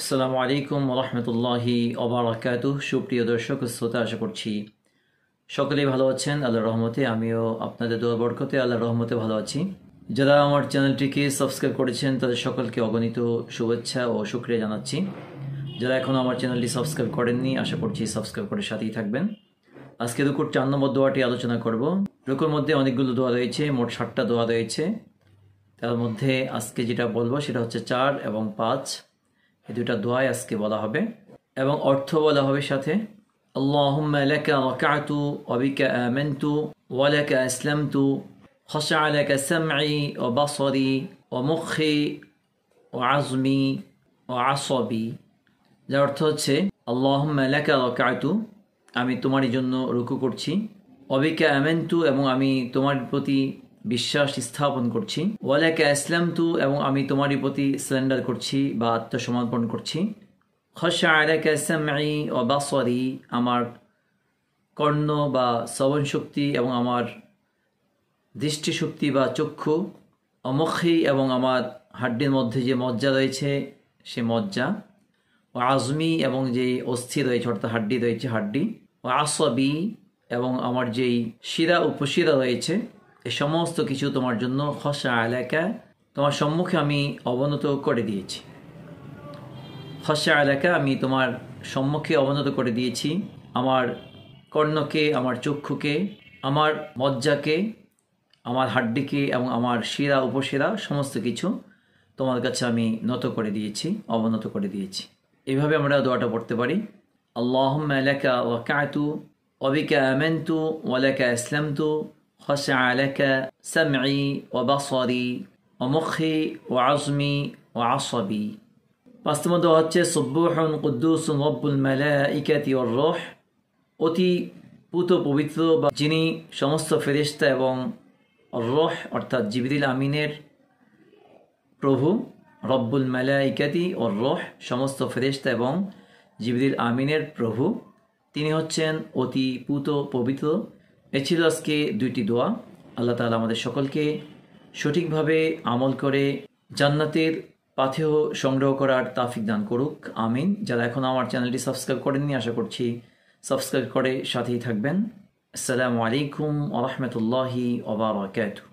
আসসালামু আলাইকুম রহমতুল্লাহি ওবারাকাতুহ। সুপ্রিয় দর্শক ও শ্রোতা, আশা করছি সকলেই ভালো আছেন আল্লাহর রহমতে। আমিও আপনাদের দোয়া বরকতে আল্লাহর রহমতে ভালো আছি। যারা আমার চ্যানেলটিকে সাবস্ক্রাইব করেছেন তাদের সকলকে অগণিত শুভেচ্ছা ও শুকরিয়া জানাচ্ছি। যারা এখনও আমার চ্যানেলটি সাবস্ক্রাইব করেননি, আশা করছি সাবস্ক্রাইব করে সাথেই থাকবেন। আজকে রুকুর 4 নম্বর দোয়াটি আলোচনা করব। রুকুর মধ্যে অনেকগুলো দোয়া রয়েছে, মোট 7টা দোয়া রয়েছে। তার মধ্যে আজকে যেটা বলবো সেটা হচ্ছে 4 এবং 5, এই দুইটা দোয়াই আজকে বলা হবে এবং অর্থ বলা হবে সাথে। আল্লাহুম্মা লাকা রাকা'তু ওয়া বিকা আমানতু ওয়া লাকা আসলামতু খাশা'a লাকা সামঈ ওয়া বাসারি ওয়া মুখি ওয়া আযমি ওয়া আসাবি। যার অর্থ হচ্ছে আল্লাহুম্মা লাকা রাকা'তু, আমি তোমারই জন্য রুকু করছি, ওয়া বিকা আমানতু, এবং আমি তোমার প্রতি বিশ্বাস স্থাপন করছি, ওয়া লাকা আসলামতু, এবং আমি তোমারই প্রতি সারেন্ডার করছি বা আত্মসমর্পণ করছি, খাশা'a লাকা সামঈ ওয়া বাসারি, আমার কর্ণ বা শ্রবণ শক্তি এবং আমার দৃষ্টিশক্তি বা চক্ষু, মুখি, এবং আমার হাড্ডির মধ্যে যে মজ্জা রয়েছে সে মজ্জা, ও আজমি, এবং যেই অস্থি রয়েছে অর্থাৎ হাড্ডি রয়েছে হাড্ডি, ও আসাবি, এবং আমার যেই শিরা উপশিরা রয়েছে, এই সমস্ত কিছু তোমার জন্য খাশা'a লাকা, তোমার সম্মুখে আমি অবনত করে দিয়েছি। খাশা'a লাকা, আমি তোমার সম্মুখে অবনত করে দিয়েছি আমার কর্ণকে, আমার চক্ষুকে, আমার মজ্জাকে, আমার হাড্ডিকে এবং আমার শিরা উপশিরা সমস্ত কিছু তোমার কাছে আমি নত করে দিয়েছি, অবনত করে দিয়েছি। এইভাবে আমরা দোয়াটা পড়তে পারি। আল্লাহুম্মা লাকা রাকা'তু ওয়া বিকা আমানতু ওয়া লাকা আসলামতু খাশা'a লাকা সামঈ ওয়া বাসারি ওয়া মুখি ওয়া আযমি ওয়া আসাবি। 5 নম্বর দোয়া হচ্ছে সুবহুন কুদ্দুসুন রব্বুল মালাইকাতি ওয়ার রূহ, অতি পুত পবিত্র বা যিনি সমস্ত ফেরেশতা এবং রূহ অর্থাৎ জিবরিল আমিনের প্রভু, রব্বুল মালাইকাতি ওয়ার রূহ, সমস্ত ফেরেশতা এবং জিবরিল আমিনের প্রভু, তিনি হচ্ছেন অতি পুত পবিত্র। এ ছিল আজকে 2টি দোয়া। আল্লাহ তাআলা আমাদের সকলকে সঠিকভাবে আমল করে জান্নাতের পাথেয় সংগ্রহ করার তৌফিক দান করুক, আমিন। যারা এখন আমার চ্যানেলটি সাবস্ক্রাইব করেননি, আশা করছি সাবস্ক্রাইব করে সাথেই থাকবেন। আসসালামু আলাইকুম ওয়া রাহমাতুল্লাহি ওয়া বারাকাতুহু।